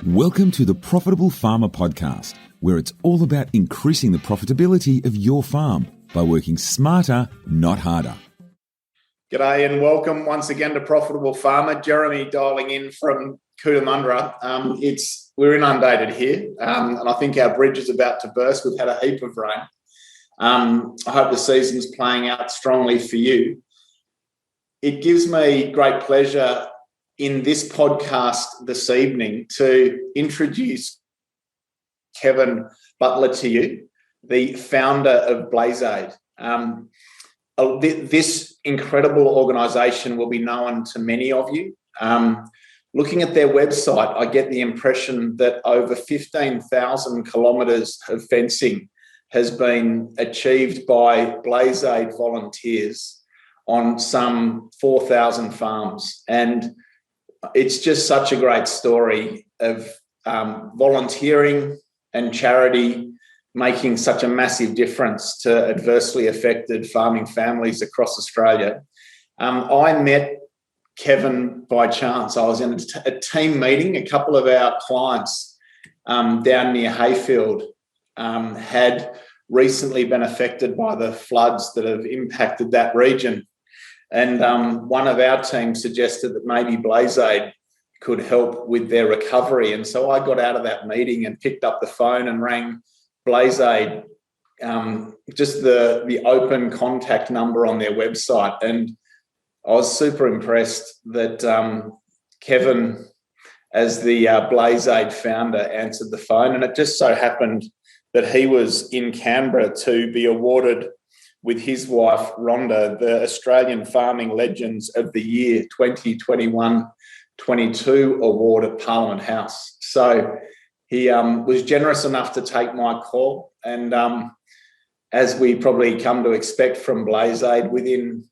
Welcome to the Profitable Farmer Podcast, where it's all about increasing the profitability of your farm by working smarter, not harder. G'day and welcome once again to Profitable Farmer. Jeremy dialing in from Cootamundra. We're inundated here, and I think our bridge is about to burst. We've had a heap of rain. I hope the season's playing out strongly for you. It gives me great pleasure in this podcast this evening to introduce Kevin Butler to you, the founder of BlazeAid. This incredible organisation will be known to many of you. Looking at their website, I get the impression that over 15,000 kilometres of fencing has been achieved by BlazeAid Volunteers on some 4,000 farms. And it's just such a great story of volunteering and charity making such a massive difference to adversely affected farming families across Australia. I met Kevin by chance. I was in a team meeting. A couple of our clients down near Hayfield had recently been affected by the floods that have impacted that region. And one of our team suggested that maybe BlazeAid could help with their recovery. And so I got out of that meeting and picked up the phone and rang BlazeAid, just the open contact number on their website. And I was super impressed that Kevin, as the BlazeAid founder, answered the phone. And it just so happened that he was in Canberra to be awarded with his wife, Rhonda, the Australian Farming Legends of the Year 2021-22 award at Parliament House. So he was generous enough to take my call. And as we probably come to expect from BlazeAid, within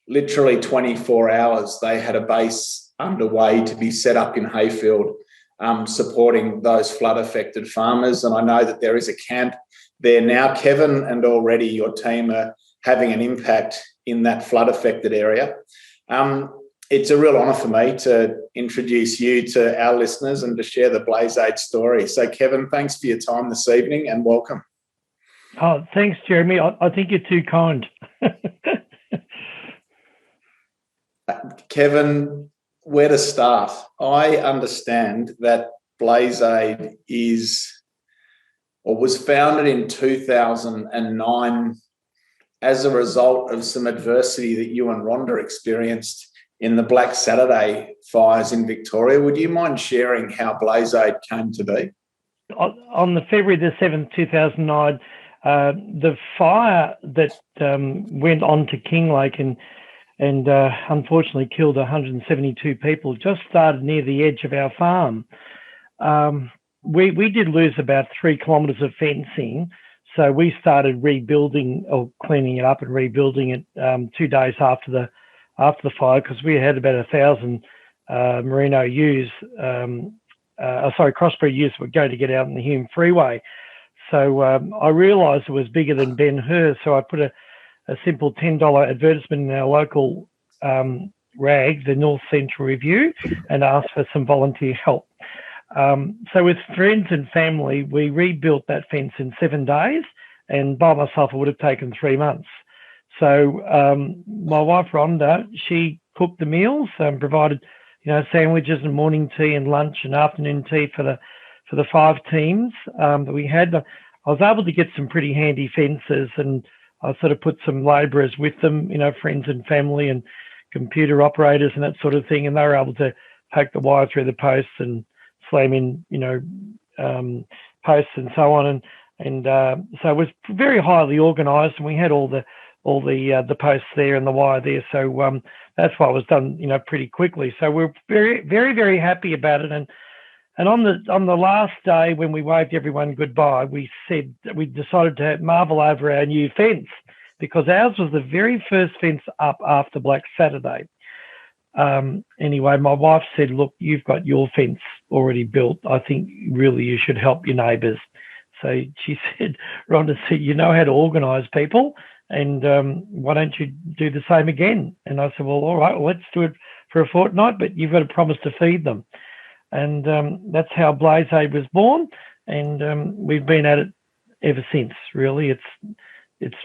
literally 24 hours, they had a base underway to be set up in Hayfield, supporting those flood-affected farmers. And I know that there is a camp there now, Kevin, and already your team are having an impact in that flood-affected area. It's a real honour for me to introduce you to our listeners and to share the BlazeAid story. So, Kevin, thanks for your time this evening and welcome. Oh, thanks, Jeremy. I think you're too kind. Kevin, where to start? I understand that BlazeAid was founded in 2009 as a result of some adversity that you and Rhonda experienced in the Black Saturday fires in Victoria. Would you mind sharing how BlazeAid came to be? On the February the 7th, 2009, the fire that went on to Kinglake and unfortunately killed 172 people just started near the edge of our farm. We did lose about 3 kilometres of fencing, so we started rebuilding or cleaning it up and rebuilding it 2 days after the fire, because we had about 1,000 merino ewes, crossbreed ewes were going to get out in the Hume Freeway. So I realised it was bigger than Ben Hur, so I put a simple $10 advertisement in our local rag, the North Central Review, and asked for some volunteer help. So with friends and family, we rebuilt that fence in 7 days, and by myself, it would have taken 3 months. So my wife, Rhonda, she cooked the meals and provided, sandwiches and morning tea and lunch and afternoon tea for the 5 teams that we had. I was able to get some pretty handy fences, and I sort of put some labourers with them, friends and family and computer operators and that sort of thing, and they were able to poke the wire through the posts and slam in, posts and so on. And so it was very highly organised, and we had all the posts there and the wire there. So that's why it was done, pretty quickly. So we're very, very, very happy about it. And on the last day when we waved everyone goodbye, we said that we decided to marvel over our new fence, because ours was the very first fence up after Black Saturday. Anyway, my wife said, look, you've got your fence already built. I think really you should help your neighbours. So she said, Rhonda said, you know how to organise people, and why don't you do the same again? And I said, well, all right, well, let's do it for a fortnight, but you've got to promise to feed them. and that's how BlazeAid was born, and we've been at it ever since. Really, it's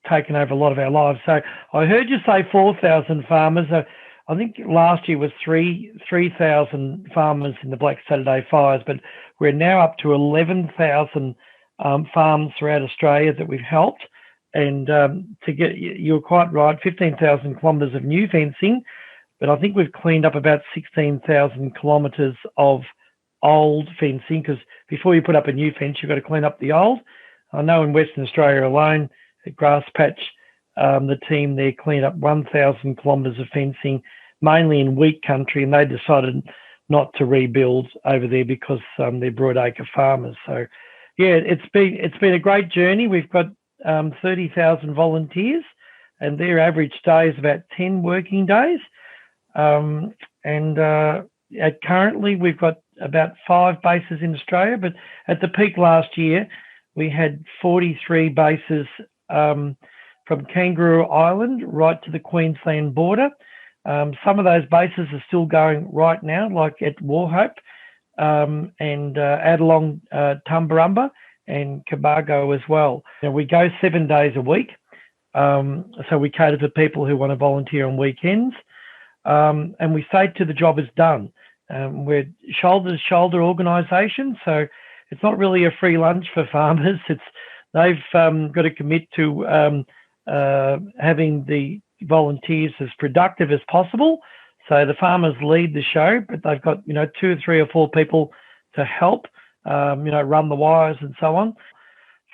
taken over a lot of our lives. So I heard you say 4,000 farmers. I think last year was 3,000 farmers in the Black Saturday fires, but we're now up to 11,000 farms throughout Australia that we've helped. And you're quite right, 15,000 kilometres of new fencing, but I think we've cleaned up about 16,000 kilometres of old fencing, because before you put up a new fence, you've got to clean up the old. I know in Western Australia alone, at Grass Patch, the team there cleaned up 1,000 kilometres of fencing, mainly in wheat country, and they decided not to rebuild over there because they're broadacre farmers. So, yeah, it's been a great journey. We've got 30,000 volunteers, and their average day is about 10 working days. Currently, we've got about 5 bases in Australia, but at the peak last year, we had 43 bases from Kangaroo Island right to the Queensland border. Some of those bases are still going right now, like at Warhope and Adelong, Tumbarumba and Cabargo as well. We go 7 days a week, so we cater to people who want to volunteer on weekends, and we say till the job is done. We're shoulder-to-shoulder organisation, so it's not really a free lunch for farmers. They've got to commit to having the volunteers as productive as possible. So the farmers lead the show, but they've got 2 or 3 or 4 people to help, run the wires and so on.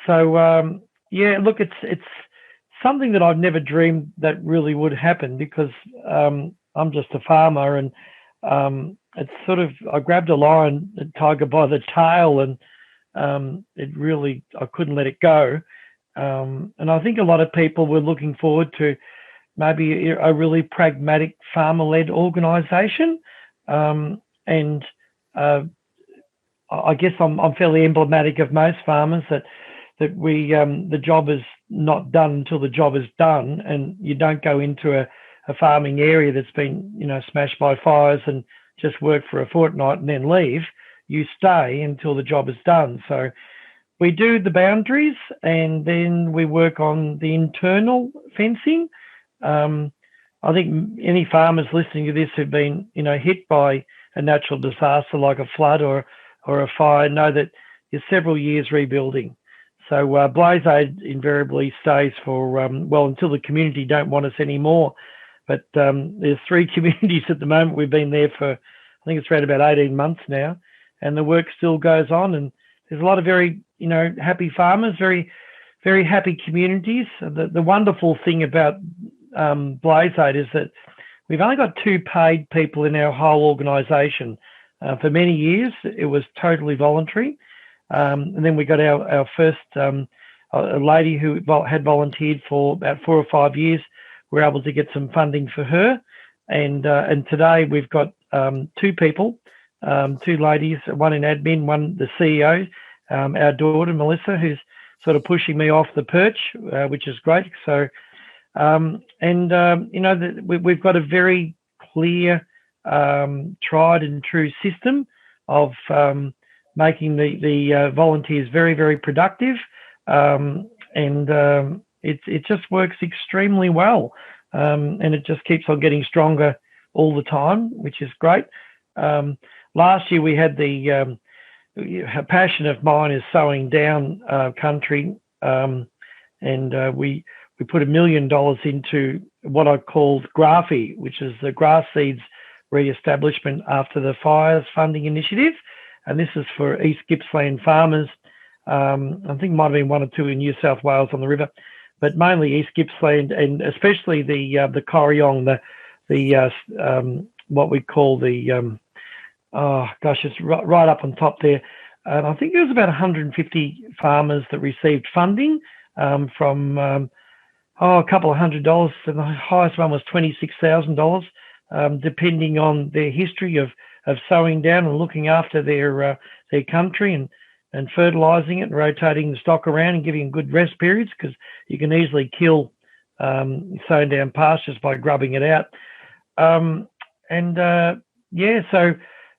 So look, it's something that I've never dreamed that really would happen, because I'm just a farmer, and it's sort of, I grabbed a lion, a tiger by the tail, and I couldn't let it go. And I think a lot of people were looking forward to maybe a really pragmatic farmer-led organisation. And I guess I'm fairly emblematic of most farmers that we the job is not done until the job is done, and you don't go into a farming area that's been smashed by fires and just work for a fortnight and then leave. You stay until the job is done. So we do the boundaries, and then we work on the internal fencing. I think any farmers listening to this who've been hit by a natural disaster like a flood or a fire know that you're several years rebuilding. So BlazeAid invariably stays for until the community don't want us anymore. But there's 3 communities at the moment. We've been there for, I think it's around about 18 months now, and the work still goes on. And there's a lot of very, happy farmers, very, very happy communities. The wonderful thing about BlazeAid is that we've only got 2 paid people in our whole organisation. For many years, it was totally voluntary. And then we got our first a lady who had volunteered for about 4 or 5 years. We were able to get some funding for her, and today we've got 2 people, 2 ladies, one in admin, one the CEO, our daughter Melissa, who's sort of pushing me off the perch, which is great. So, we've got a very clear, tried and true system of making the volunteers very, very productive, it just works extremely well, and it just keeps on getting stronger all the time, which is great. Last year we had a passion of mine is sowing down country, and we put $1 million into what I called GRAFI, which is the Grass Seeds Reestablishment After the Fires Funding Initiative, and this is for East Gippsland farmers. I think it might have been 1 or 2 in New South Wales on the river, but mainly East Gippsland, and especially the Corryong, what we call the it's right up on top there. And I think there was about 150 farmers that received funding from a couple of $100, and the highest one was $26,000, depending on their history of sowing down and looking after their country and fertilising it and rotating the stock around and giving good rest periods, because you can easily kill sown down pastures by grubbing it out. So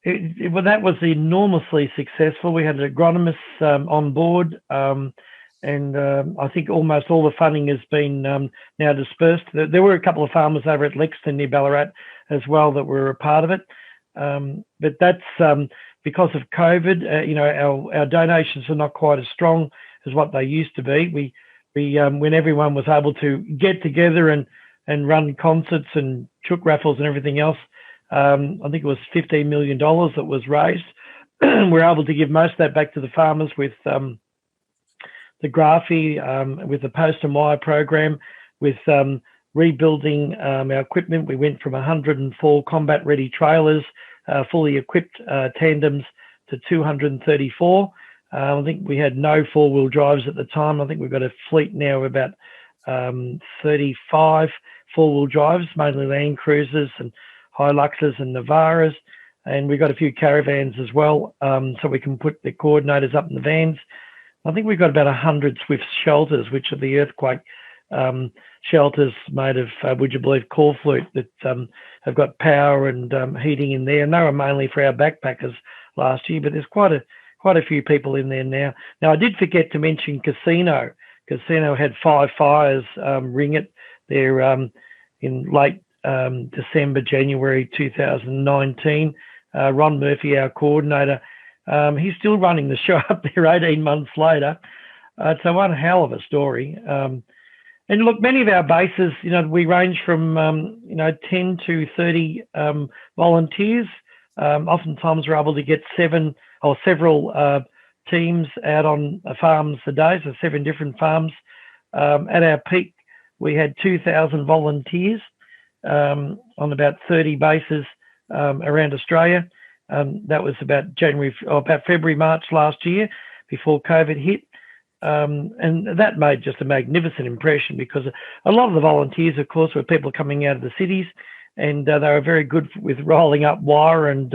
Well, that was enormously successful. We had agronomists on board, and I think almost all the funding has been now dispersed. There were a couple of farmers over at Lexington near Ballarat as well that were a part of it, but that's because of COVID. Our donations are not quite as strong as what they used to be. We when everyone was able to get together and run concerts and chook raffles and everything else. I think it was $15 million that was raised. We're able to give most of that back to the farmers with the Graphy, with the Post and Wire program, with rebuilding our equipment. We went from 104 combat-ready trailers, fully equipped tandems, to 234. I think we had no four-wheel drives at the time. I think we've got a fleet now of about 35 four-wheel drives, mainly Land Cruisers and Hiluxes and Navaras, and we've got a few caravans as well, so we can put the coordinators up in the vans. I think we've got about 100 Swift shelters, which are the earthquake shelters made of, would you believe, core flute that have got power and heating in there. And they were mainly for our backpackers last year, but there's quite a few people in there now. Now, I did forget to mention Casino. Casino had 5 fires ring it there in late December, January 2019. Ron Murphy, our coordinator, he's still running the show up there 18 months later. It's one hell of a story. And look, many of our bases, we range from 10 to 30 volunteers. Oftentimes we're able to get several teams out on farms a day, so 7 different farms. At our peak, we had 2,000 volunteers on about 30 bases around Australia. That was about February, March last year, before COVID hit. And that made just a magnificent impression, because a lot of the volunteers, of course, were people coming out of the cities, and they were very good with rolling up wire and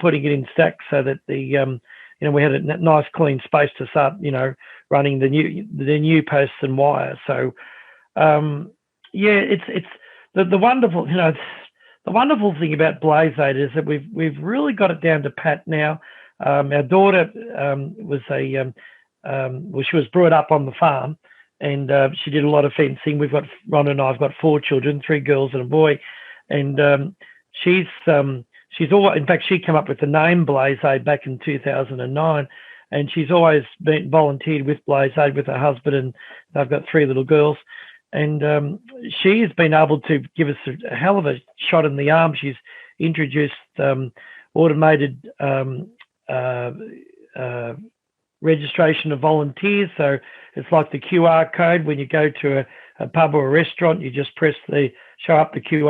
putting it in stacks so that we had a nice clean space to start running the new posts and wire. So it's the wonderful the wonderful thing about BlazeAid is that we've really got it down to pat now. Our daughter she was brought up on the farm, and she did a lot of fencing. Ron and I've got 4 children, 3 girls and a boy, and she's always, in fact, she came up with the name BlazeAid back in 2009, and she's always been volunteered with BlazeAid with her husband, and they've got 3 little girls. And she has been able to give us a hell of a shot in the arm. She's introduced automated registration of volunteers. So it's like the QR code when you go to a pub or a restaurant. You just press show up your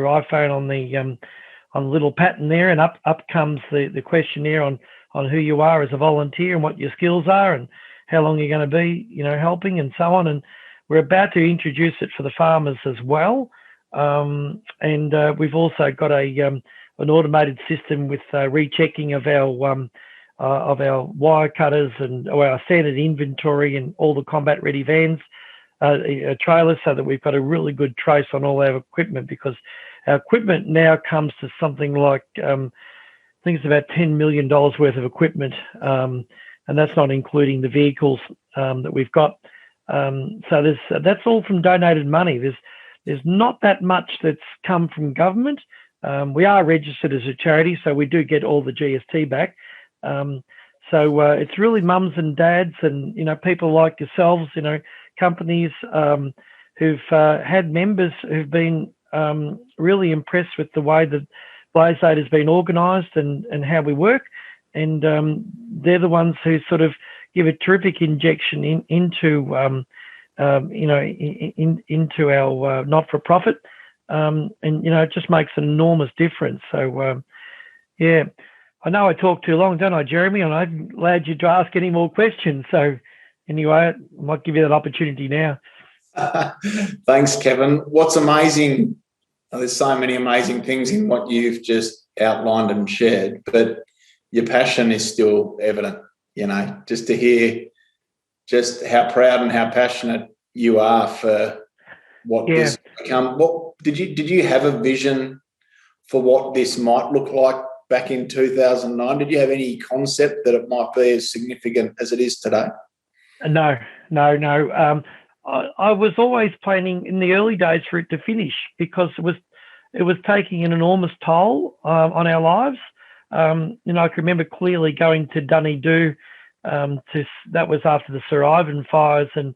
iPhone on the little pattern there, and up comes the questionnaire on who you are as a volunteer and what your skills are and how long you're going to be, helping and so on. And we're about to introduce it for the farmers as well. And we've also got an automated system with rechecking of our wire cutters and our standard inventory and all the combat ready vans, trailers, so that we've got a really good trace on all our equipment, because our equipment now comes to something like, I think it's about $10 million worth of equipment. And that's not including the vehicles that we've got. So that's all from donated money. There's not that much that's come from government. We are registered as a charity, so we do get all the GST back. So it's really mums and dads and people like yourselves, companies who've had members who've been really impressed with the way that BlazeAid has been organised and how we work, and they're the ones who sort of give a terrific injection into our not-for-profit, and it just makes an enormous difference. So yeah. I know I talk too long, don't I, Jeremy? And I haven't allowed you to ask any more questions. So anyway, I might give you that opportunity now. Thanks, Kevin. What's amazing, there's so many amazing things in what you've just outlined and shared, but your passion is still evident, just to hear just how proud and how passionate you are for what this become. Did you have a vision for what this might look like back in 2009? Did you have any concept that it might be as significant as it is today? No. I was always planning in the early days for it to finish, because it was taking an enormous toll on our lives. I can remember clearly going to Dunedoo. That was after the Sir Ivan fires, and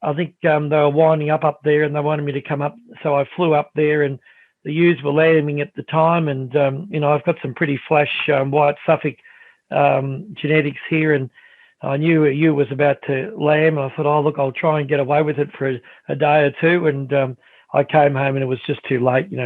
I think they were winding up there, and they wanted me to come up. So I flew up there, and the ewes were lambing at the time, and I've got some pretty flash white Suffolk genetics here, and I knew a ewe was about to lamb, and I thought, oh look, I'll try and get away with it for a day or two, and I came home and it was just too late. It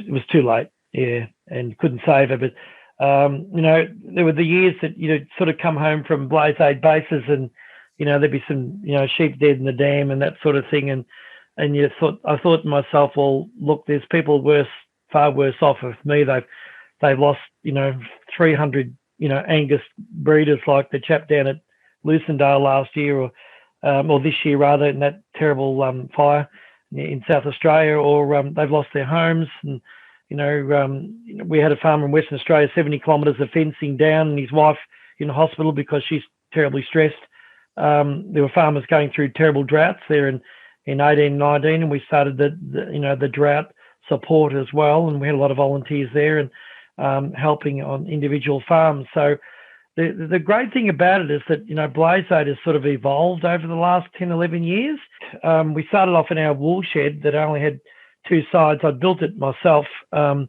was too late, yeah, and couldn't save her. But there were the years that sort of come home from BlazeAid bases, and there'd be some sheep dead in the dam and that sort of thing, and I thought to myself, well, look, there's people far worse off of me. They've lost 300 Angus breeders, like the chap down at Lucendale last year, or this year rather, in that terrible fire in South Australia, or they've lost their homes. And we had a farmer in Western Australia, 70 kilometres of fencing down, and his wife in hospital because she's terribly stressed. There were farmers going through terrible droughts there in 1819, and we started the drought support as well, and we had a lot of volunteers there and helping on individual farms. So the great thing about it is that BlazeAid has sort of evolved over the last 10, 11 years. We started off in our wool shed that only had two sides. I built it myself, and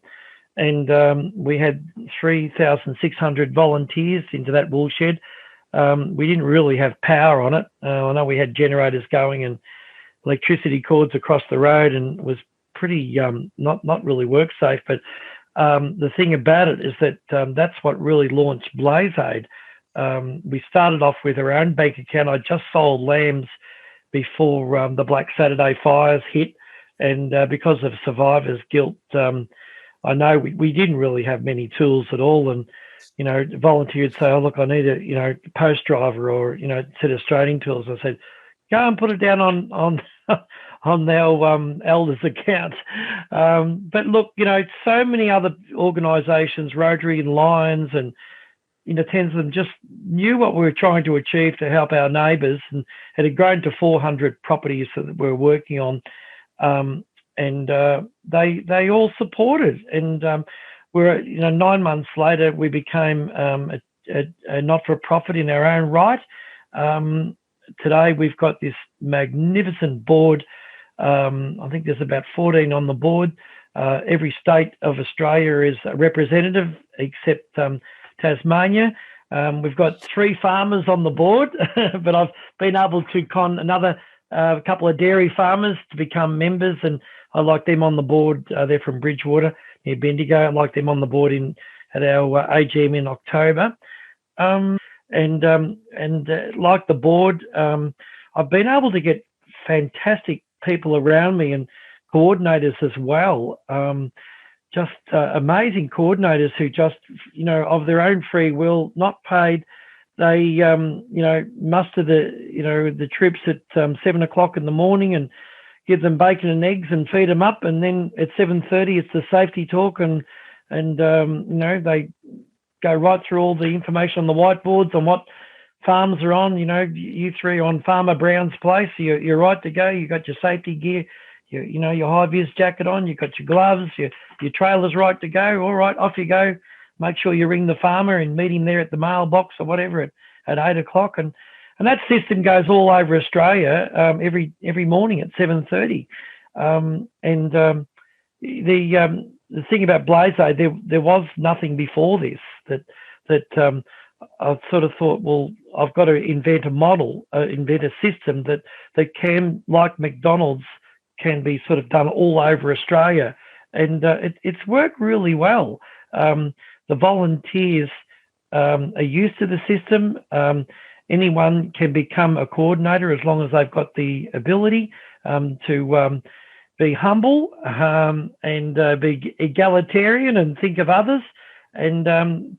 we had 3,600 volunteers into that wool shed. We didn't really have power on it. I know we had generators going and electricity cords across the road, and it was pretty not really work safe. But the thing about it is that that's what really launched BlazeAid. We started off with our own bank account. I just sold lambs before the Black Saturday fires hit, and because of survivor's guilt, I know we didn't really have many tools at all. And volunteers say, "Oh look, I need a post driver or a set of straightening tools." I said, "Go and put it down on our elders' account." But look, so many other organisations, Rotary and Lions, and tens of them just knew what we were trying to achieve to help our neighbours, and it had grown to 400 properties that we're working on, and they all supported. And we're 9 months later, we became a not-for-profit in our own right. Today we've got this magnificent board. I think there's about 14 on the board. Every state of Australia is a representative except Tasmania. We've got 3 farmers on the board, but I've been able to con another couple of dairy farmers to become members, and I like them on the board. They're from Bridgewater near Bendigo. I like them on the board at our AGM in October. And like the board, I've been able to get fantastic people around me and coordinators as well. Just amazing coordinators who just, of their own free will, not paid. They, muster the troops at 7 o'clock in the morning and give them bacon and eggs and feed them up. And then at 7:30, it's the safety talk, and they go right through all the information on the whiteboards on what farms are on. You 3 are on Farmer Brown's place. You're right to go. You got your safety gear, your high vis jacket on. You got your gloves. Your trailer's right to go. All right, off you go. Make sure you ring the farmer and meet him there at the mailbox or whatever at 8 o'clock. And that system goes all over Australia every morning at 7:30. The thing about BlazeAid, there was nothing before this that I sort of thought, well, I've got to invent a model, invent a system that can, like McDonald's, can be sort of done all over Australia. And it's worked really well. The volunteers are used to the system. Anyone can become a coordinator as long as they've got the ability to be humble and be egalitarian and think of others. And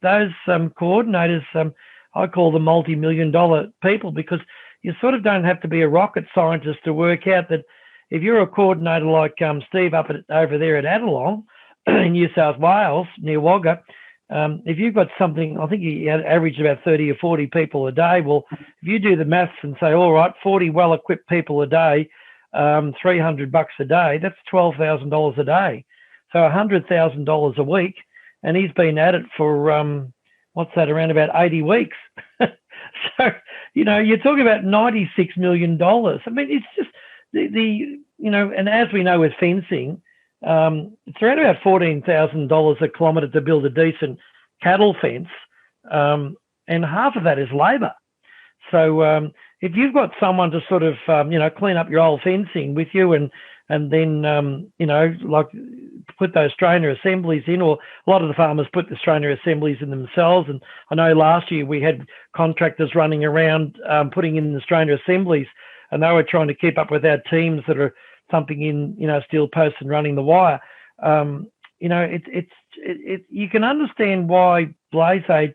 those coordinators, I call them multi-million-dollar people, because you sort of don't have to be a rocket scientist to work out that if you're a coordinator like Steve over there at Adelong, in New South Wales near Wagga, if you've got something, I think you average about 30 or 40 people a day. Well, if you do the maths and say, all right, 40 well-equipped people a day, $300 a day, that's $12,000 a day. So $100,000 a week. And he's been at it for, what's that, around about 80 weeks. So, you're talking about $96 million. I mean, it's just and as we know with fencing, it's around about $14,000 a kilometre to build a decent cattle fence, and half of that is labour. So if you've got someone to sort of clean up your old fencing with you, and then like put those strainer assemblies in, or a lot of the farmers put the strainer assemblies in themselves. And I know last year we had contractors running around putting in the strainer assemblies, and they were trying to keep up with our teams that are thumping in, steel posts and running the wire. You can understand why BlazeAid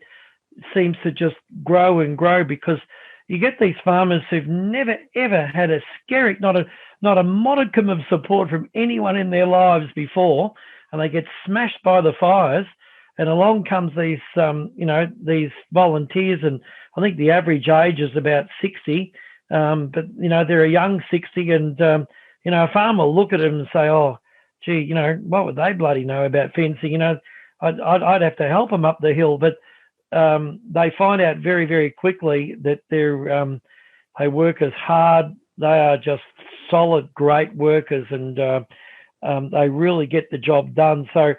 seems to just grow and grow, because you get these farmers who've never ever had a skerrick, not a modicum of support from anyone in their lives before, and they get smashed by the fires. And along comes these these volunteers, and I think the average age is about 60, but they're a young 60, and a farmer will look at them and say, oh, gee, what would they bloody know about fencing? I'd have to help them up the hill. But they find out very, very quickly that they work as hard. They are just solid, great workers, and they really get the job done. So,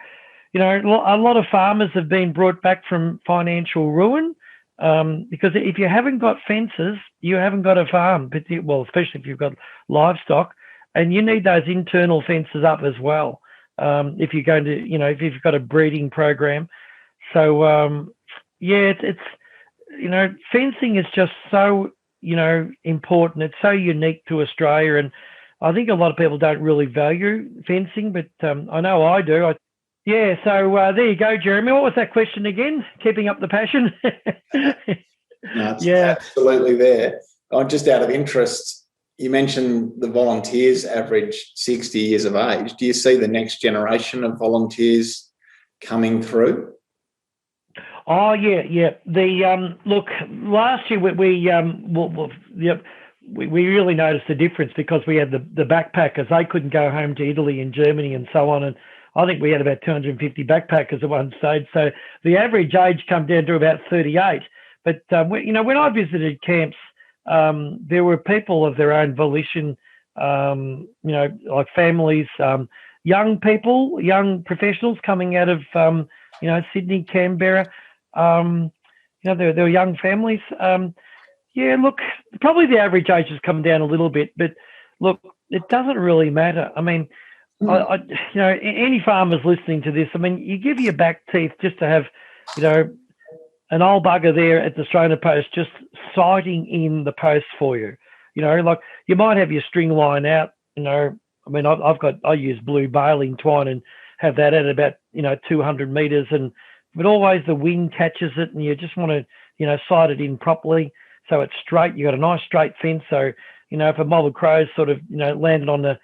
a lot of farmers have been brought back from financial ruin, because if you haven't got fences, you haven't got a farm, especially if you've got livestock. And you need those internal fences up as well, if you're going to, if you've got a breeding program. So, it's fencing is just so, important. It's so unique to Australia. And I think a lot of people don't really value fencing, but I know I do. So there you go, Jeremy. What was that question again? Keeping up the passion? No, it's absolutely there. Just out of interest, you mentioned the volunteers average 60 years of age. Do you see the next generation of volunteers coming through? Oh, yeah. The look, last year we really noticed the difference, because we had the backpackers. They couldn't go home to Italy and Germany and so on, and I think we had about 250 backpackers at one stage. So the average age come down to about 38. But when I visited camps, there were people of their own volition, like families, young people, young professionals coming out of, Sydney, Canberra. There were young families. Look, probably the average age has come down a little bit, but look, it doesn't really matter. I mean, any farmers listening to this, I mean, you give your back teeth just to have, an old bugger there at the strainer post just sighting in the post for you. Like you might have your string line out, I mean, I use blue baling twine and have that at about, 200 metres, but always the wind catches it, and you just want to, sight it in properly so it's straight. You got a nice straight fence. So, if a mob of crows sort of, landed on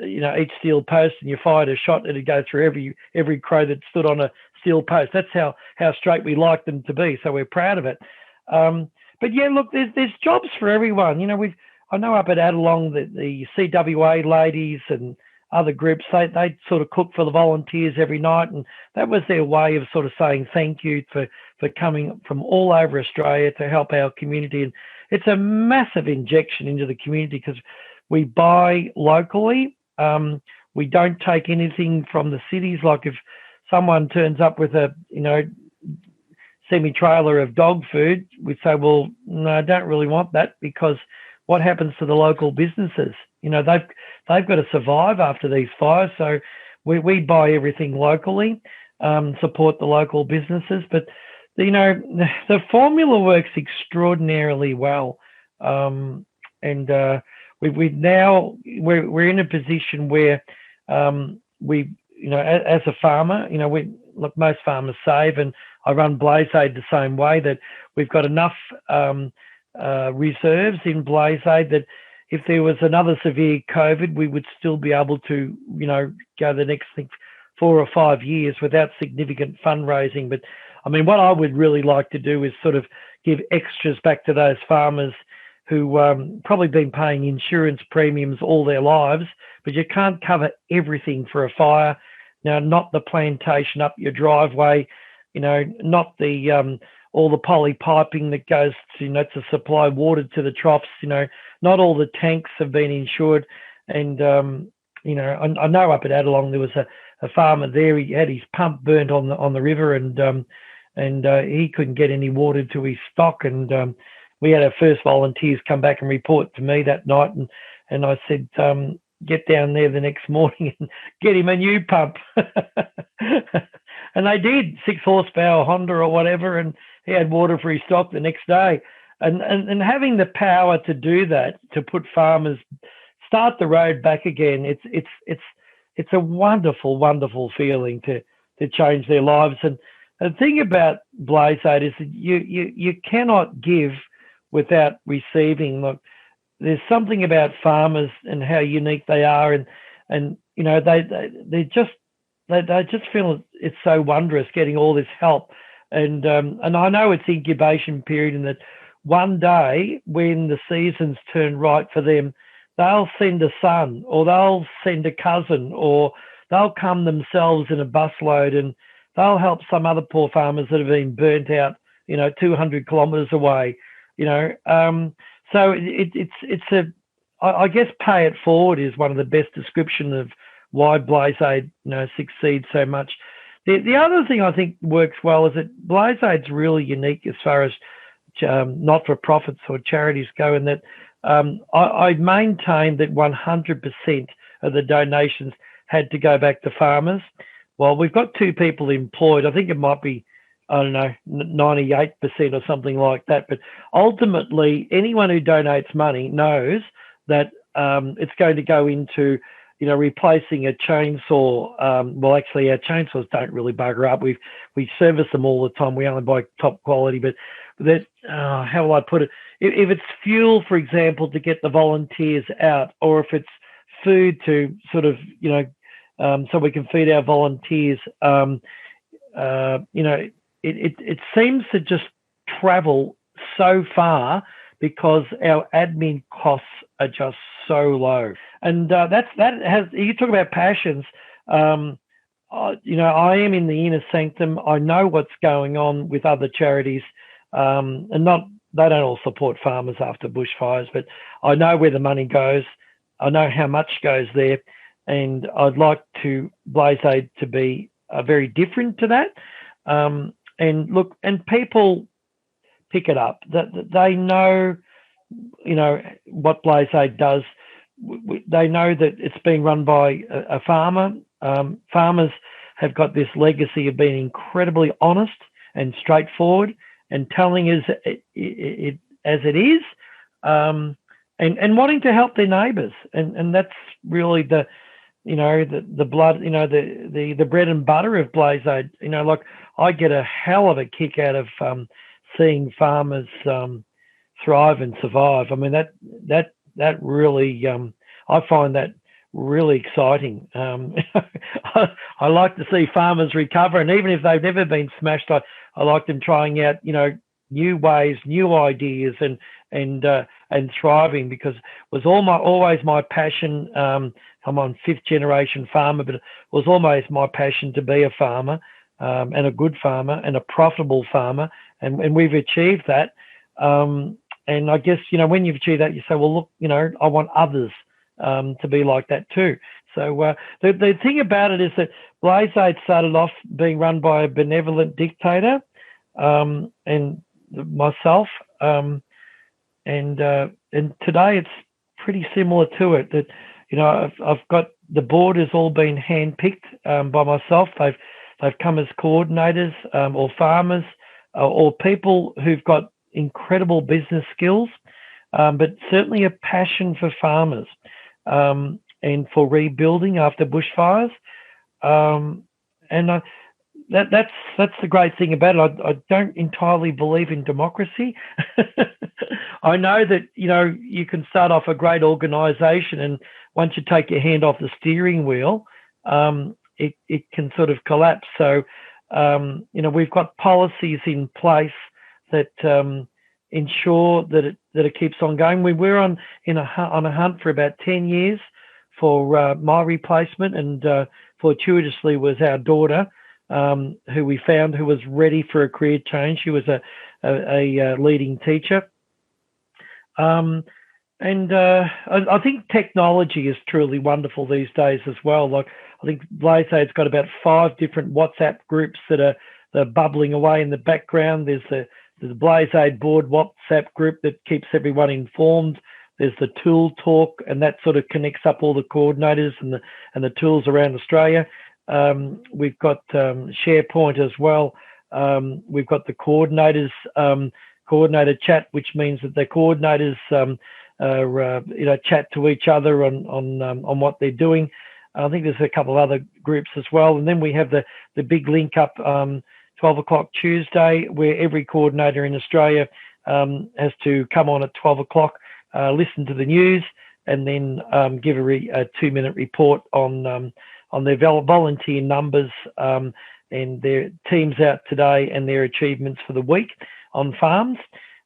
each steel post and you fired a shot, it'd go through every crow that stood on a steel post. That's how straight we like them to be. So we're proud of it. But yeah, look, there's jobs for everyone. I know up at Adelong, the CWA ladies and other groups, they sort of cook for the volunteers every night, and that was their way of sort of saying thank you for coming from all over Australia to help our community. And it's a massive injection into the community, because we buy locally. We don't take anything from the cities. Like if someone turns up with a semi-trailer of dog food, we say, well, no, I don't really want that, because what happens to the local businesses? They've got to survive after these fires. So we buy everything locally, support the local businesses. But the formula works extraordinarily well, and we're in a position where as a farmer, most farmers save, and I run BlazeAid the same way, that we've got enough reserves in BlazeAid that if there was another severe COVID, we would still be able to, go the next 4 or 5 years without significant fundraising. But I mean, what I would really like to do is sort of give extras back to those farmers who probably been paying insurance premiums all their lives, but you can't cover everything for a fire. Now, not the plantation up your driveway, not the all the poly piping that goes to, to supply water to the troughs, not all the tanks have been insured. And, I know up at Adelong there was a farmer there. He had his pump burnt on the river, and he couldn't get any water to his stock. And we had our first volunteers come back and report to me that night, and I said, get down there the next morning and get him a new pump. And they did, 6 horsepower Honda or whatever, and he had water for his stock the next day. And having the power to do that, to put farmers, start the road back again, it's a wonderful, wonderful feeling to change their lives. And the thing about BlazeAid is that you cannot give without receiving. Look, there's something about farmers and how unique they are, and they just feel it's so wondrous getting all this help. And I know it's incubation period, and that one day when the seasons turn right for them, they'll send a son, or they'll send a cousin, or they'll come themselves in a busload, and they'll help some other poor farmers that have been burnt out, 200 kilometres away, So I guess pay it forward is one of the best description of why BlazeAid, succeeds so much. The other thing I think works well is that BlazeAid's really unique as far as not-for-profits or charities go, in that I maintain that 100% of the donations had to go back to farmers. Well, we've got 2 people employed. I think it might be, 98% or something like that. But ultimately, anyone who donates money knows that it's going to go into, replacing a chainsaw. Well, actually, our chainsaws don't really bugger up. We service them all the time. We only buy top quality. But that, how will I put it? If it's fuel, for example, to get the volunteers out, or if it's food to sort of, so we can feed our volunteers, it seems to just travel so far because our admin costs are just so low. And you talk about passions. I am in the inner sanctum. I know what's going on with other charities, and they don't all support farmers after bushfires, but I know where the money goes. I know how much goes there, and I'd like BlazeAid to be very different to that. And look, and people pick it up. That they know, what BlazeAid does. They know that it's being run by a farmer. Farmers have got this legacy of being incredibly honest and straightforward and telling us it as it is, and wanting to help their neighbours. And that's really the blood, the bread and butter of BlazeAid. Like, I get a hell of a kick out of seeing farmers thrive and survive. I mean, that really, I find that really exciting. I like to see farmers recover, and even if they've never been smashed, I like them trying out, new ways, new ideas, and thriving, because it was always my passion. I'm on 5th generation farmer, but it was always my passion to be a farmer, and a good farmer and a profitable farmer. And we've achieved that. And I guess, when you've achieved that, you say, well, look, I want others to be like that too. So the thing about it is that BlazeAid started off being run by a benevolent dictator, and myself, and today it's pretty similar to it. That I've got the board has all been handpicked by myself. They've come as coordinators, or farmers, or people who've got incredible business skills, but certainly a passion for farmers, and for rebuilding after bushfires. And that's the great thing about it. I don't entirely believe in democracy. I know that, you can start off a great organisation, and once you take your hand off the steering wheel, it can sort of collapse. So, we've got policies in place that ensure that it keeps on going. We were on a hunt for about 10 years for my replacement, and fortuitously was our daughter, who we found, who was ready for a career change. She was a leading teacher. And I think technology is truly wonderful these days as well. Like, I think BlazeAid's got about 5 different WhatsApp groups that are bubbling away in the background. There's the BlazeAid board WhatsApp group that keeps everyone informed. There's the tool talk, and that sort of connects up all the coordinators and the tools around Australia. We've got SharePoint as well. We've got the coordinators coordinator chat, which means that the coordinators chat to each other on what they're doing. I think there's a couple of other groups as well, and then we have the big link up 12 o'clock Tuesday, where every coordinator in Australia has to come on at 12 o'clock, listen to the news, and then give a 2-minute report on their volunteer numbers and their teams out today and their achievements for the week on farms.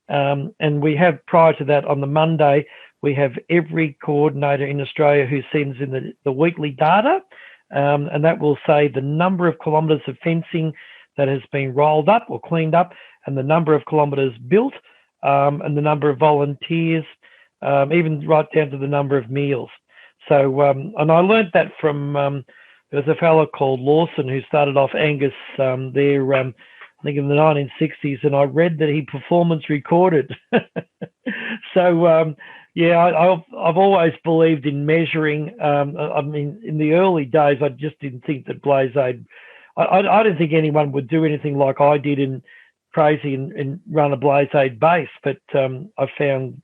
And we have, prior to that, on the Monday, we have every coordinator in Australia who sends in the weekly data, and that will say the number of kilometres of fencing that has been rolled up or cleaned up, and the number of kilometres built, and the number of volunteers, even right down to the number of meals. So, and I learned that from, there was a fellow called Lawson who started off Angus there, I think in the 1960s, and I read that he performance recorded. So, I've always believed in measuring. I mean, in the early days, I just didn't think that BlazeAid, I didn't think anyone would do anything like I did in crazy and run a BlazeAid base. But I found,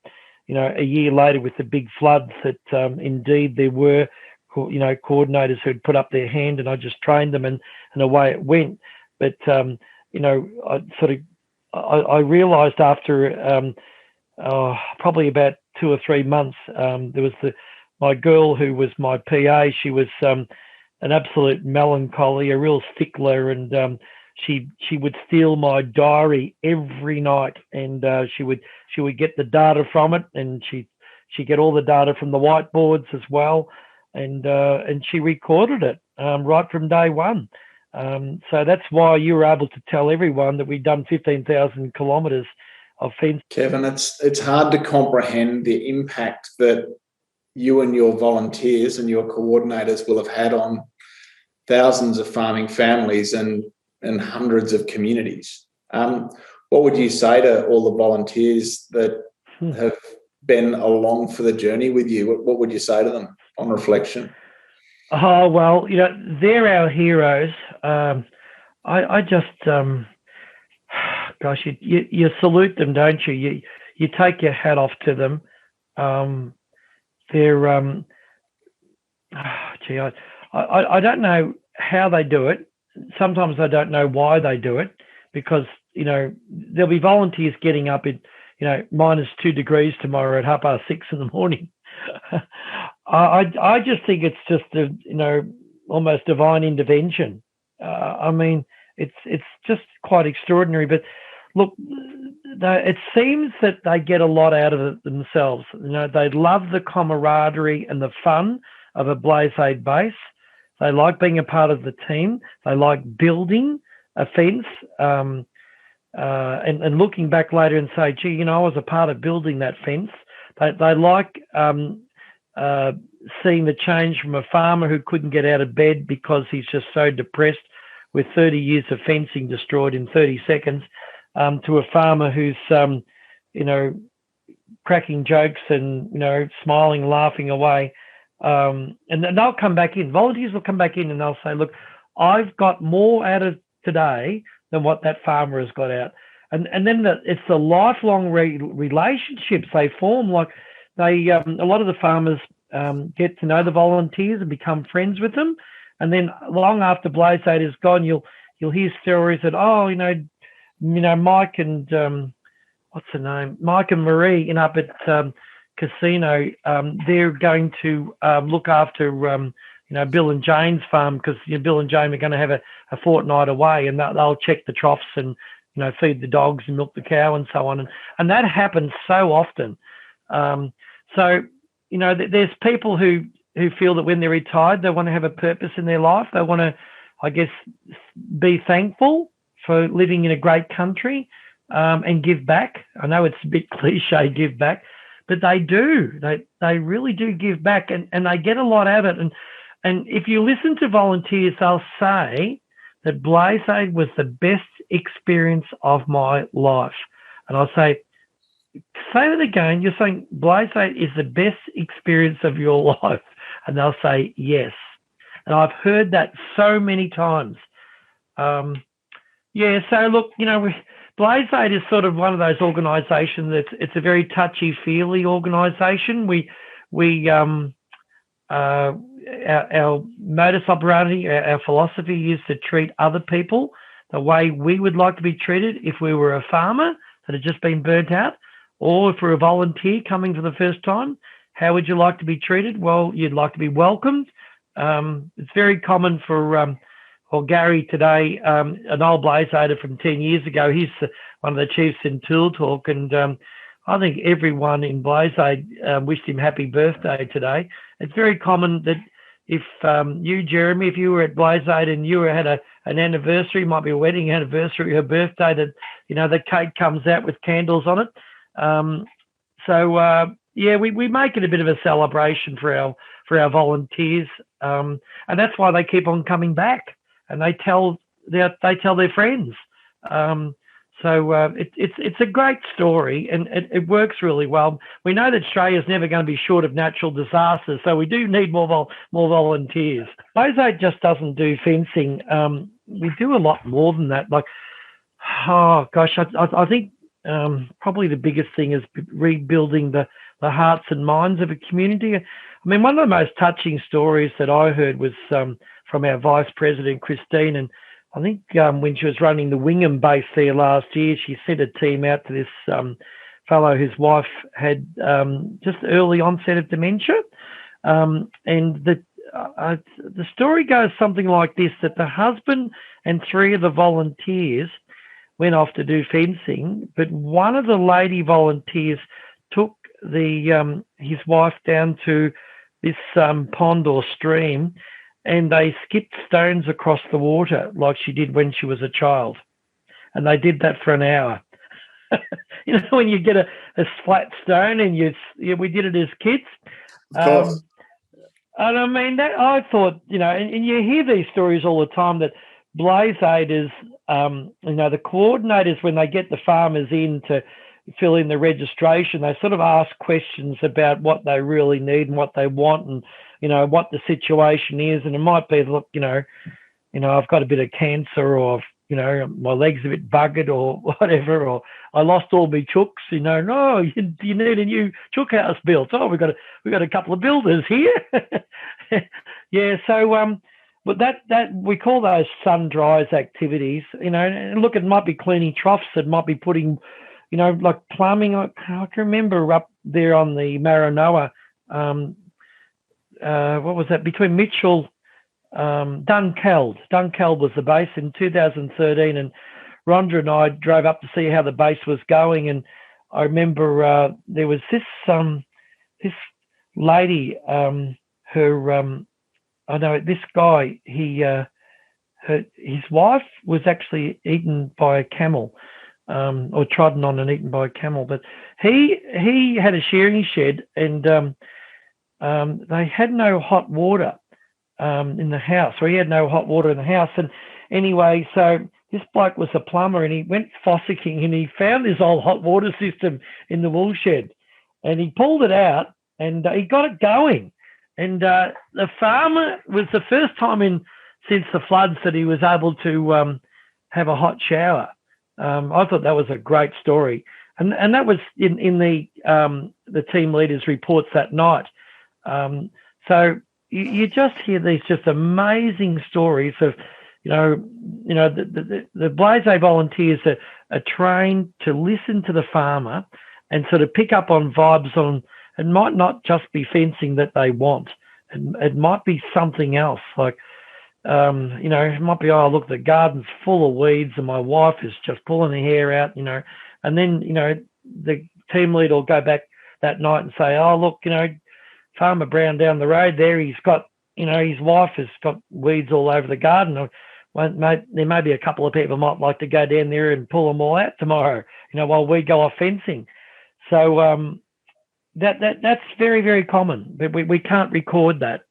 a year later with the big floods that indeed there were, coordinators who'd put up their hand, and I just trained them, and away it went. But I realised after probably about 2 or 3 months, there was my girl who was my PA. She was an absolute melancholy, a real stickler, and she would steal my diary every night, and she would get the data from it, and she'd get all the data from the whiteboards as well, and she recorded it right from day one. So that's why you were able to tell everyone that we'd done 15,000 kilometres of fence. Kevin, it's hard to comprehend the impact that you and your volunteers and your coordinators will have had on thousands of farming families and hundreds of communities. What would you say to all the volunteers that have been along for the journey with you? What would you say to them on reflection? Oh, well, they're our heroes. I just, gosh, you salute them, don't you? You take your hat off to them. They're, I don't know how they do it. Sometimes I don't know why they do it, because, there'll be volunteers getting up at, -2 degrees tomorrow at 6:30 in the morning. I just think it's just almost divine intervention. I mean, it's just quite extraordinary. But look, it seems that they get a lot out of it themselves. They love the camaraderie and the fun of a BlazeAid base. They like being a part of the team. They like building a fence, and looking back later and say, gee, I was a part of building that fence. They like seeing the change from a farmer who couldn't get out of bed because he's just so depressed with 30 years of fencing destroyed in 30 seconds, to a farmer who's, cracking jokes and, smiling, laughing away. And they'll come back in. Volunteers will come back in and they'll say, look, I've got more out of today than what that farmer has got out. And then it's the lifelong relationships they form. Like a lot of the farmers get to know the volunteers and become friends with them. And then long after BlazeAid is gone, you'll hear stories that, Mike and what's her name? Mike and Marie up at Casino, they're going to look after Bill and Jane's farm, because Bill and Jane are going to have a fortnight away, and they'll check the troughs and feed the dogs and milk the cow and so on, and that happens so often. So there's people who feel that when they're retired, they want to have a purpose in their life. They want to, I guess, be thankful for living in a great country, and give back. I know it's a bit cliche, give back, but they do. They really do give back, and they get a lot out of it. And if you listen to volunteers, they'll say that BlazeAid was the best experience of my life. And I'll say that again. You're saying BlazeAid is the best experience of your life, and they'll say yes. And I've heard that so many times. So look, BlazeAid is sort of one of those organisations it's a very touchy-feely organisation. Our modus operandi, our philosophy is to treat other people the way we would like to be treated if we were a farmer that had just been burnt out, or if we're a volunteer coming for the first time. How would you like to be treated? Well, you'd like to be welcomed. It's very common for Gary today, an old BlazeAider from 10 years ago. He's one of the chiefs in Tool Talk, and I think everyone in BlazeAid wished him happy birthday today. It's very common that if you, Jeremy, if you were at BlazeAid and you had an anniversary, might be a wedding anniversary or birthday, that the cake comes out with candles on it. We make it a bit of a celebration for our volunteers, and that's why they keep on coming back, and they tell their friends. It's a great story, and it works really well. We know that Australia's never going to be short of natural disasters, so we do need more volunteers. BlazeAid just doesn't do fencing. We do a lot more than that. I think probably the biggest thing is rebuilding the hearts and minds of a community. I mean, one of the most touching stories that I heard was from our Vice President, Christine, and I think when she was running the Wingham base there last year, she sent a team out to this fellow whose wife had just early onset of dementia. And the story goes something like this, that the husband and three of the volunteers went off to do fencing, but one of the lady volunteers took his wife down to this pond or stream, and they skipped stones across the water like she did when she was a child. And they did that for an hour. When you get a flat stone, and we did it as kids. Of course. And I mean, that I thought, and you hear these stories all the time, that BlazeAid is, the coordinators, when they get the farmers in to fill in the registration, they sort of ask questions about what they really need and what they want, and what the situation is. And it might be, look, I've got a bit of cancer, or my leg's a bit buggered, or whatever, or I lost all my chooks. No, you need a new chook house built. Oh, we've got a couple of builders here. Yeah. So but that we call those sun-dries activities. And look, it might be cleaning troughs, it might be putting, like plumbing. I can remember up there on the Maranoa. What was that, between Mitchell, Dunkeld was the base in 2013, and Rhonda and I drove up to see how the base was going. And I remember there was this lady, this guy, his wife was actually eaten by a camel, or trodden on and eaten by a camel, but he had a shearing shed, and they had no hot water in the house, or he had no hot water in the house. And anyway, so this bloke was a plumber, and he went fossicking, and he found this old hot water system in the wool shed, and he pulled it out, and he got it going. And the farmer, was the first time since the floods that he was able to have a hot shower. I thought that was a great story, and that was in the team leaders' reports that night. So you just hear these just amazing stories of, the BlazeAid volunteers are trained to listen to the farmer and sort of pick up on vibes on. It might not just be fencing that they want. It might be something else, like, it might be, oh, look, the garden's full of weeds and my wife is just pulling her hair out, and then, the team leader will go back that night and say, oh, look, Farmer Brown down the road there, he's got, his wife has got weeds all over the garden. There may be a couple of people might like to go down there and pull them all out tomorrow, while we go off fencing. So that's very, very common, but we can't record that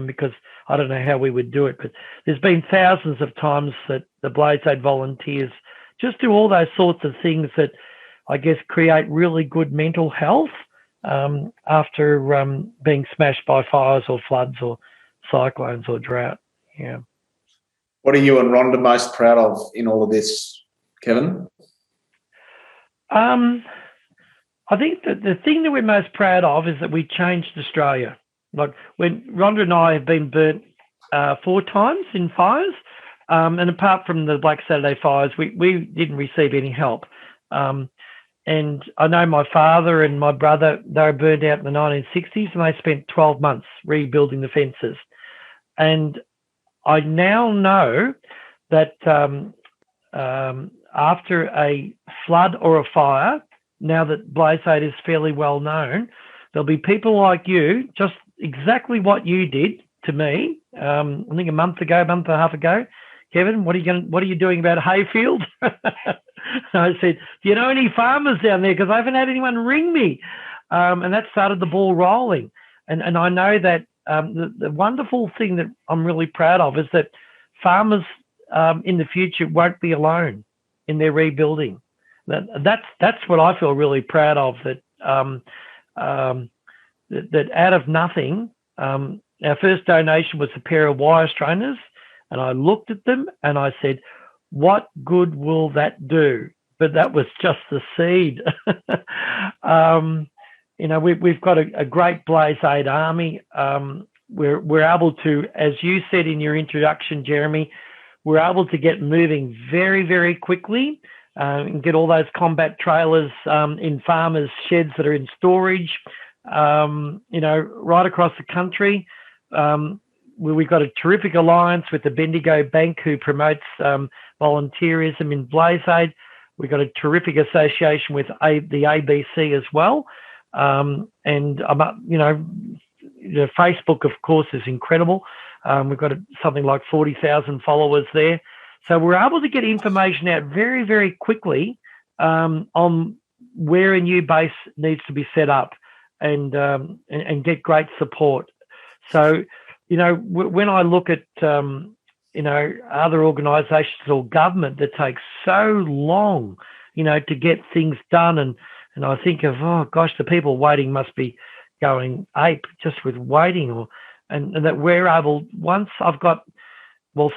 because I don't know how we would do it. But there's been thousands of times that the BlazeAid volunteers just do all those sorts of things that I guess create really good mental health after being smashed by fires or floods or cyclones or drought. Yeah. What are you and Rhonda most proud of in all of this, Kevin? I think that the thing that we're most proud of is that we changed Australia. Like when Rhonda and I have been burnt 4 times in fires, and apart from the Black Saturday fires, we didn't receive any help. And I know my father and my brother, they were burned out in the 1960s, and they spent 12 months rebuilding the fences. And I now know that after a flood or a fire, now that BlazeAid is fairly well known, there'll be people like you, just exactly what you did to me. I think a month and a half ago, Kevin, what are you doing about a hayfield? I said, do you know any farmers down there? Because I haven't had anyone ring me. And that started the ball rolling. And I know that the wonderful thing that I'm really proud of is that farmers in the future won't be alone in their rebuilding. That's what I feel really proud of, that out of nothing, our first donation was a pair of wire strainers, and I looked at them and I said, what good will that do? But that was just the seed. We've got a great BlazeAid army. We're able to, as you said in your introduction, Jeremy, we're able to get moving very, very quickly and get all those combat trailers in farmers' sheds that are in storage, right across the country. We've got a terrific alliance with the Bendigo Bank, who promotes volunteerism in BlazeAid. We've got a terrific association with the ABC as well. And Facebook, of course, is incredible. We've got something like 40,000 followers there. So we're able to get information out very, very quickly on where a new base needs to be set up and get great support. So, when I look at, other organisations or government that takes so long, to get things done, and I think of, oh gosh, the people waiting must be going ape just with waiting, and that we're able, once I've got,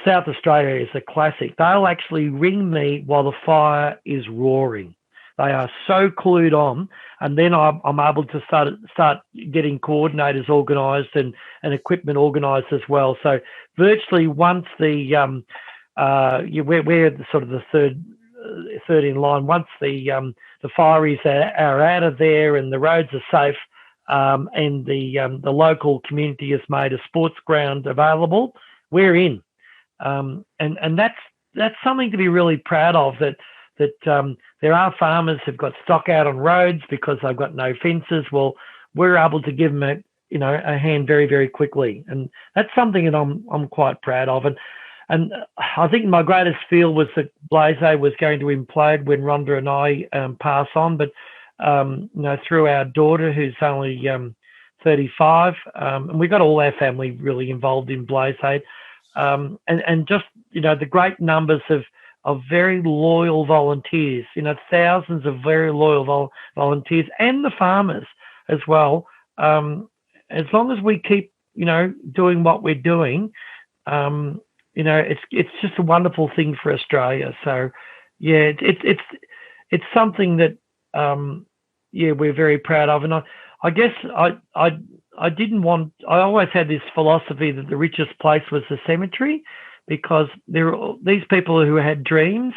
South Australia is a classic. They'll actually ring me while the fire is roaring. They are so clued on, and then I'm able to start getting coordinators organised and equipment organised as well. So virtually once we're sort of the third in line. Once the fireys are out of there and the roads are safe, and the local community has made a sports ground available, we're in. And that's something to be really proud of, that there are farmers who've got stock out on roads because they've got no fences. Well, we're able to give them a hand very, very quickly. And that's something that I'm quite proud of. And I think my greatest feel was that BlazeAid was going to implode when Rhonda and I pass on. But, through our daughter, who's only 35, and we got all our family really involved in BlazeAid. And just, the great numbers of very loyal volunteers, thousands of very loyal volunteers, and the farmers as well. As long as we keep, doing what we're doing, it's just a wonderful thing for Australia. So, yeah, it's something that, we're very proud of. And I guess I didn't want, I always had this philosophy that the richest place was the cemetery, because there are these people who had dreams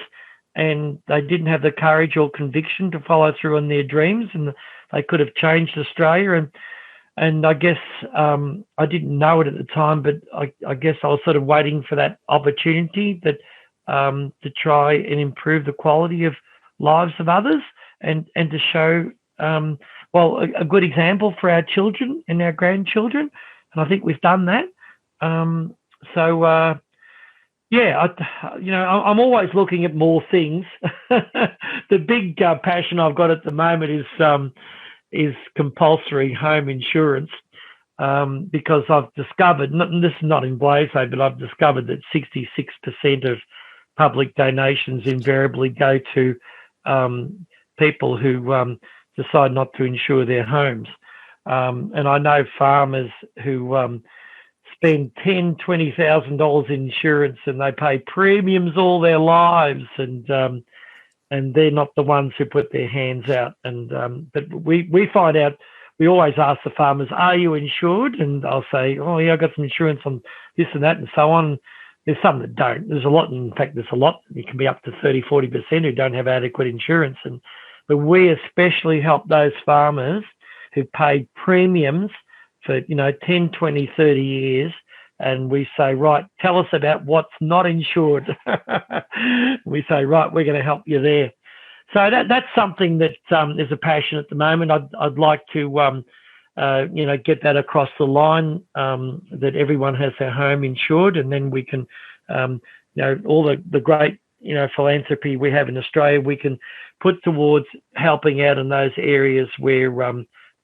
and they didn't have the courage or conviction to follow through on their dreams, and they could have changed Australia. And I guess I didn't know it at the time, but I guess I was sort of waiting for that opportunity that to try and improve the quality of lives of others, and to show a good example for our children and our grandchildren. And I think we've done that. I'm always looking at more things. The big passion I've got at the moment is compulsory home insurance, because I've discovered, and this is not in BlazeAid, but I've discovered that 66% of public donations invariably go to people who decide not to insure their homes. And I know farmers who spend $10,000-$20,000 in insurance, and they pay premiums all their lives, and they're not the ones who put their hands out. And but we find out. We always ask the farmers, "Are you insured?" And I'll say, "Oh yeah, I got some insurance on this and that and so on." There's some that don't. There's a lot. In fact, there's a lot. It can be up to 30-40% who don't have adequate insurance. But we especially help those farmers who paid premiums for 10, 20, 30 years. And we say, right, tell us about what's not insured. We say, right, we're going to help you there. So that's something that is a passion at the moment. I'd like to get that across the line, that everyone has their home insured, and then we can all the great philanthropy we have in Australia, we can put towards helping out in those areas where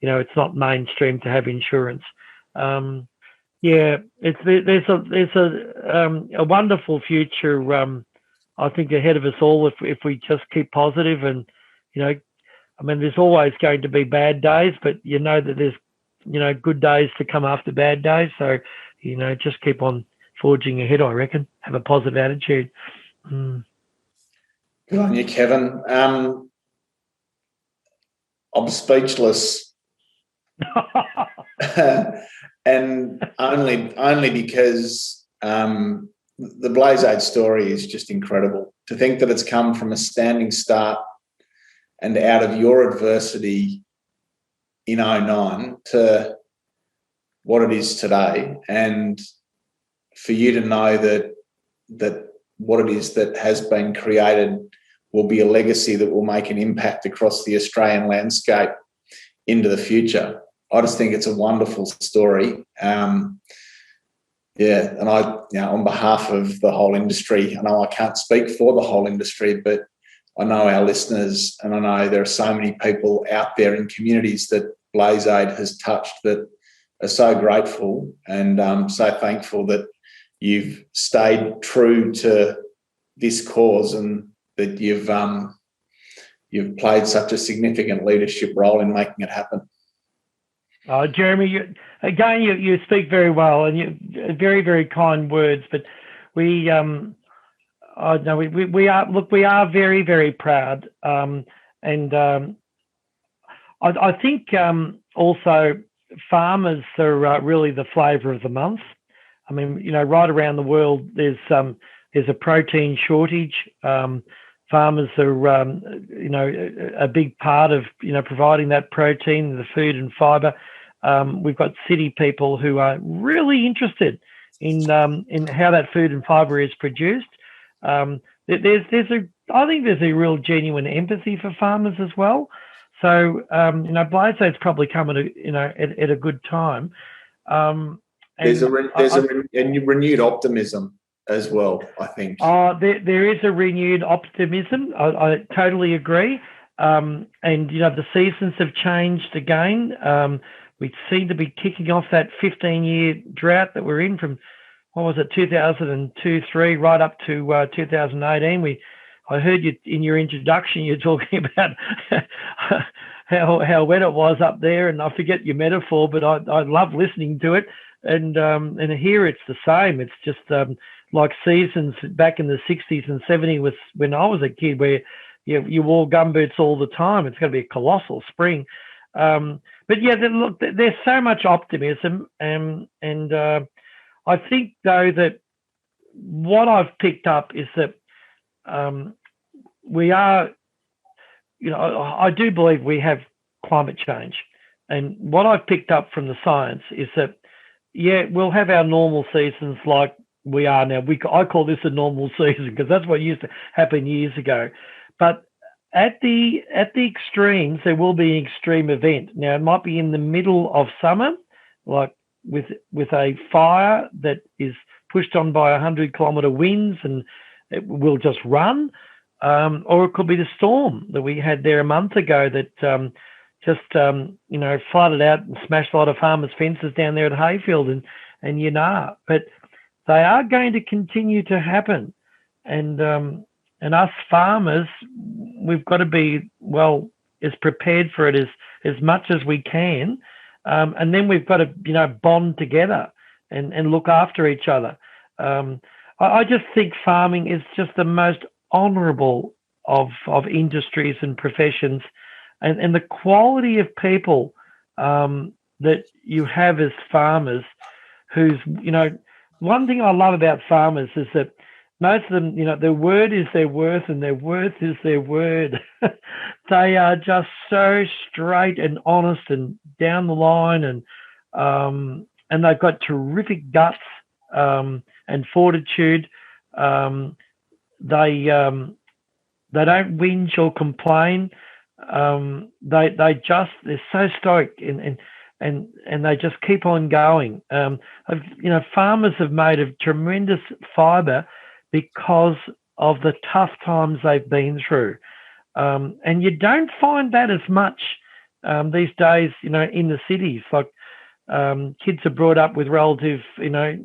it's not mainstream to have insurance. There's a wonderful future, I think, ahead of us all if we just keep positive. And there's always going to be bad days, but that there's good days to come after bad days. So just keep on forging ahead, I reckon. Have a positive attitude. Good on you, Kevin. I'm speechless. And only because the BlazeAid story is just incredible. To think that it's come from a standing start and out of your adversity in 2009 to what it is today, and for you to know that what it is that has been created will be a legacy that will make an impact across the Australian landscape into the future. I just think it's a wonderful story. And on behalf of the whole industry, I know I can't speak for the whole industry, but I know our listeners, and I know there are so many people out there in communities that BlazeAid has touched that are so grateful and so thankful that you've stayed true to this cause and that you've played such a significant leadership role in making it happen. Jeremy, you speak very well, and you very, very kind words. But we are very, very proud, and I think also farmers are really the flavour of the month. I mean, right around the world, there's a protein shortage. Farmers are, a big part of, providing that protein, the food and fibre. We've got city people who are really interested in how that food and fibre is produced. I think there's a real genuine empathy for farmers as well. So, BlazeAid's probably come at a good time. There's a renewed optimism as well, I think. There is a renewed optimism. I totally agree. And the seasons have changed again. We seem to be kicking off that 15-year drought that we're in from, 2002-3 right up to 2018. I heard you in your introduction, you're talking about how wet it was up there, and I forget your metaphor, but I love listening to it. And here it's the same. It's just like seasons back in the 60s and 70s when I was a kid, where you wore gumboots all the time. It's going to be a colossal spring. But yeah, look, there's so much optimism, and I think though that what I've picked up is that we are, I do believe we have climate change. And what I've picked up from the science is that, yeah, we'll have our normal seasons like we are now. I call this a normal season because that's what used to happen years ago. But at the extremes, there will be an extreme event. Now, it might be in the middle of summer, like with a fire that is pushed on by 100-kilometre winds and it will just run. Or it could be the storm that we had there a month ago that just flooded out and smashed a lot of farmers' fences down there at Hayfield and Yannar. But they are going to continue to happen. And us farmers, we've got to be, well, as prepared for it as much as we can. And then we've got to, bond together and look after each other. I just think farming is just the most honourable of industries and professions, and the quality of people that you have as farmers who's, one thing I love about farmers is that most of them, their word is their worth and their worth is their word. They are just so straight and honest and down the line, and they've got terrific guts and fortitude. They don't whinge or complain. They're so stoic and they just keep on going. Farmers have made a tremendous fibre because of the tough times they've been through. And you don't find that as much these days, in the cities. Like kids are brought up with relative, a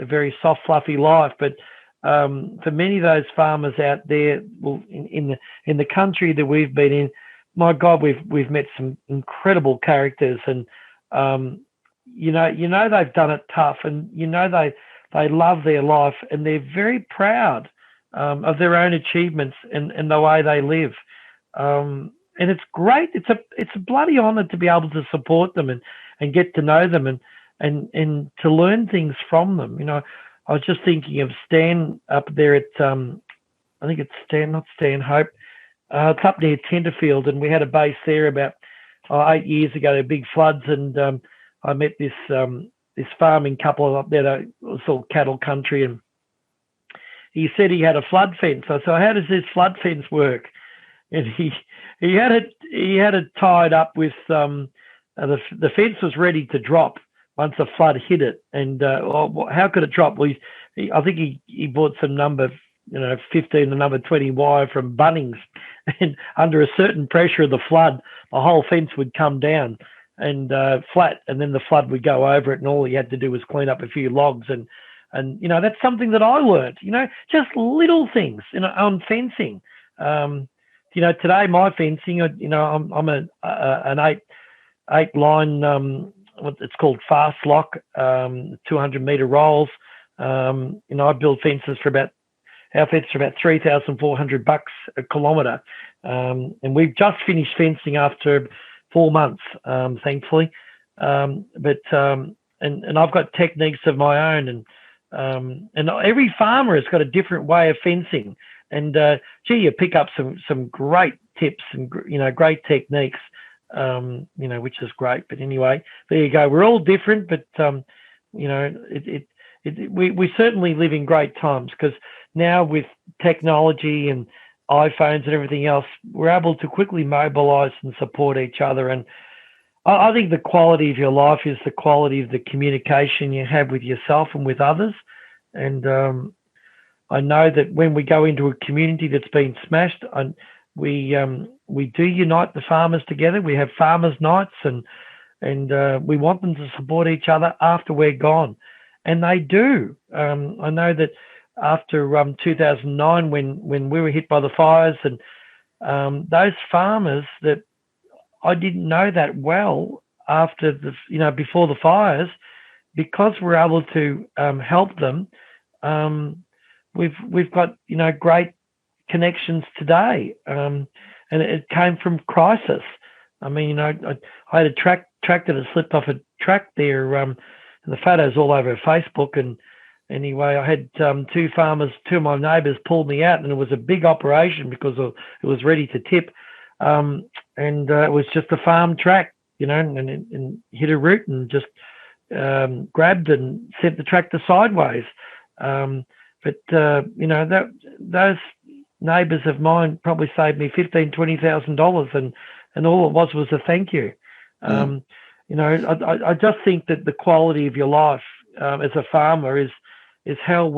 very soft, fluffy life. But for many of those farmers out there, well, in the country that we've been in, my God, we've met some incredible characters, and they've done it tough, and they love their life, and they're very proud of their own achievements and the way they live. And it's great. It's a bloody honour to be able to support them and get to know them and to learn things from them. I was just thinking of Stan up there at I think it's not Stanhope. It's up near Tenterfield, and we had a base there about 8 years ago. There were big floods, and I met this farming couple up there. It was all cattle country, and he said he had a flood fence. I said, "How does this flood fence work?" And he had it tied up with the fence was ready to drop once the flood hit it. And how could it drop? Well, I think he bought some number 15 and number 20 wire from Bunnings, and under a certain pressure of the flood, the whole fence would come down and flat, and then the flood would go over it, and all he had to do was clean up a few logs. And that's something that I learned, just little things, on fencing. Today my fencing, I'm an eight line, what it's called fast lock, 200-metre rolls. I build fences for about $3,400 a kilometre, and we've just finished fencing after 4 months, thankfully. But I've got techniques of my own, and every farmer has got a different way of fencing. And you pick up some great tips and great techniques, which is great. But anyway, there you go. We're all different, but we certainly live in great times, because now with technology and iPhones and everything else, we're able to quickly mobilise and support each other. And I think the quality of your life is the quality of the communication you have with yourself and with others. And I know that when we go into a community that's been smashed, we do unite the farmers together. We have farmers' nights, and we want them to support each other after we're gone. And they do. I know that after 2009, when we were hit by the fires, and those farmers that I didn't know that well after before the fires, because we're able to help them, we've got great connections today, and it came from crisis. I mean, I had a tractor that slipped off a track there, and the photos all over Facebook. And anyway, I had two of my neighbours pulled me out, and it was a big operation because it was ready to tip, and it was just a farm track and hit a root and just grabbed and sent the tractor sideways. But those neighbours of mine probably saved me $15,000-$20,000, and all it was a thank you. I just think that the quality of your life as a farmer is how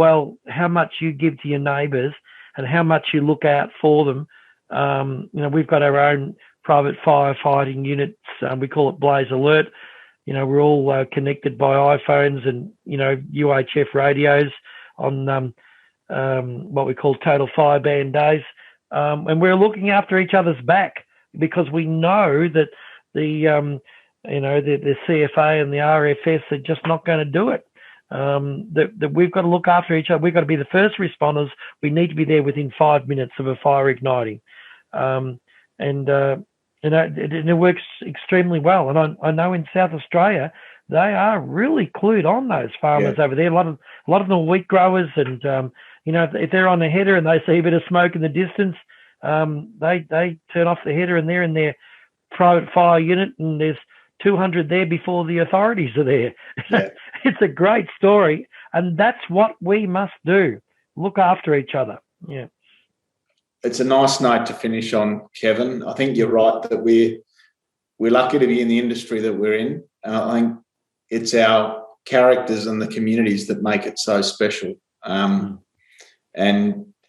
much you give to your neighbours and how much you look out for them. We've got our own private firefighting units. We call it Blaze Alert. We're all connected by iPhones and, UHF radios on what we call total fire ban days. And we're looking after each other's back because we know that the CFA and the RFS are just not going to do it. That we've got to look after each other. We've got to be the first responders. We need to be there within 5 minutes of a fire igniting. It works extremely well. And I know in South Australia, they are really clued on, those farmers over there. A lot of them are wheat growers, and if they're on the header and they see a bit of smoke in the distance, they turn off the header and they're in their private fire unit, and there's 200 there before the authorities are there. Yeah. It's a great story, and that's what we must do: look after each other. Yeah. It's a nice note to finish on, Kevin. I think you're right that we're lucky to be in the industry that we're in. I think it's our characters and the communities that make it so special. And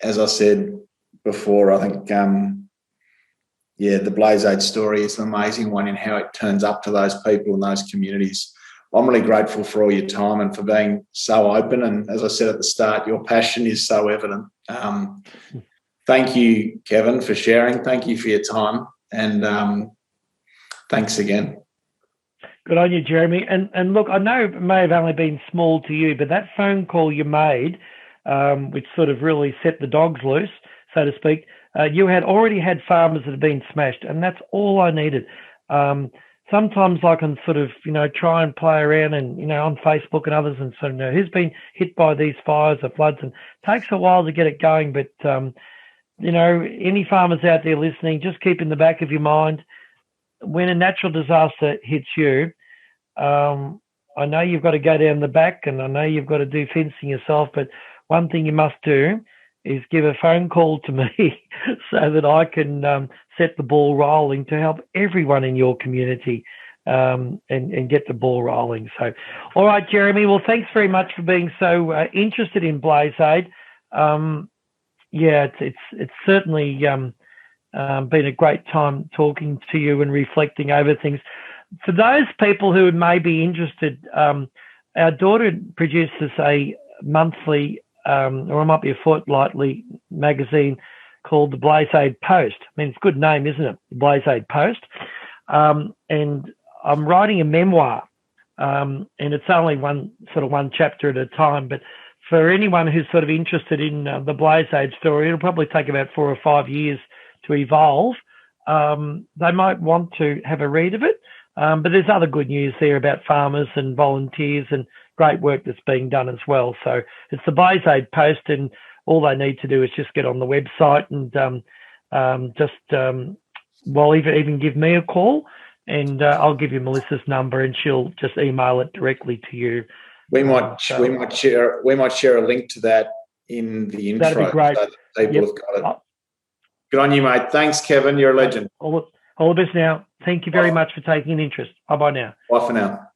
as I said before, I think, the BlazeAid story is an amazing one in how it turns up to those people and those communities. I'm really grateful for all your time and for being so open. And as I said at the start, your passion is so evident. Thank you, Kevin, for sharing. Thank you for your time. And thanks again. Good on you, Jeremy. And look, I know it may have only been small to you, but that phone call you made, which sort of really set the dogs loose, so to speak, you had already had farmers that have been smashed, and that's all I needed. Sometimes I can sort of, try and play around and, on Facebook and others and sort of who's been hit by these fires or floods, and it takes a while to get it going. But, any farmers out there listening, just keep in the back of your mind, when a natural disaster hits you, I know you've got to go down the back, and I know you've got to do fencing yourself, but one thing you must do is give a phone call to me so that I can set the ball rolling to help everyone in your community and get the ball rolling. So, all right, Jeremy, well, thanks very much for being so interested in BlazeAid. It's certainly been a great time talking to you and reflecting over things. For those people who may be interested, our daughter produces a monthly or it might be a fortnightly magazine called the BlazeAid Post. I mean, it's a good name, isn't it? The BlazeAid Post. And I'm writing a memoir, and it's only one chapter at a time. But for anyone who's sort of interested in the BlazeAid story, it'll probably take about 4 or 5 years to evolve. They might want to have a read of it. But there's other good news there about farmers and volunteers and great work that's being done as well. So it's the BlazeAid Post, and all they need to do is just get on the website and even give me a call, and I'll give you Melissa's number, and she'll just email it directly to you. We might share a link to that in the intro. That'd be great. So that people have got it. Good on you, mate. Thanks, Kevin. You're a legend. All the best now. Thank you very much for taking an interest. Bye-bye now. Bye for now.